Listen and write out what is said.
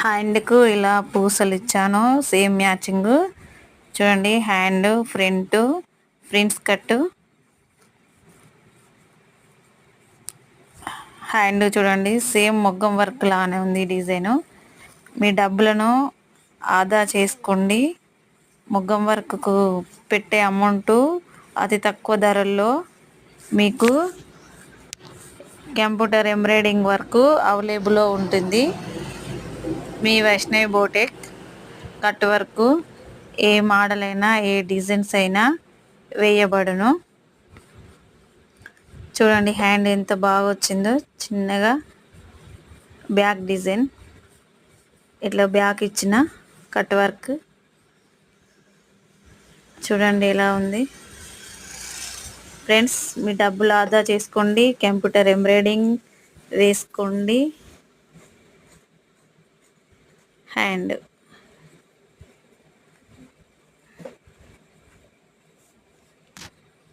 హ్యాండ్కు ఇలా పూసలు ఇచ్చాను, సేమ్ మ్యాచింగ్. చూడండి, హ్యాండ్ ఫ్రంట్స్ కట్, హ్యాండ్ చూడండి సేమ్ మొగ్గం వర్క్ లానే ఉంది డిజైను. మీ డబ్బులను ఆదా చేసుకోండి. మొగ్గం వర్క్కు పెట్టే అమౌంట్ అతి తక్కువ ధరల్లో మీకు కంప్యూటర్ ఎంబ్రాయిడింగ్ వర్క్ అవైలబుల్లో ఉంటుంది. మీ వైష్ణవి బోటెక్ కట్ వర్క్ ఏ మోడల్ అయినా, ఏ డిజైన్స్ అయినా వేయబడును. చూడండి హ్యాండ్ ఎంత బాగా వచ్చిందో, చిన్నగా బ్యాక్ డిజైన్, ఇట్లా బ్యాక్ ఇచ్చిన కట్ వర్క్ చూడండి ఎలా ఉంది. ఫ్రెండ్స్, మీ డబ్బులు ఆదా చేసుకోండి, కంప్యూటర్ ఎంబ్రాయిడింగ్ వేసుకోండి. హ్యాండ్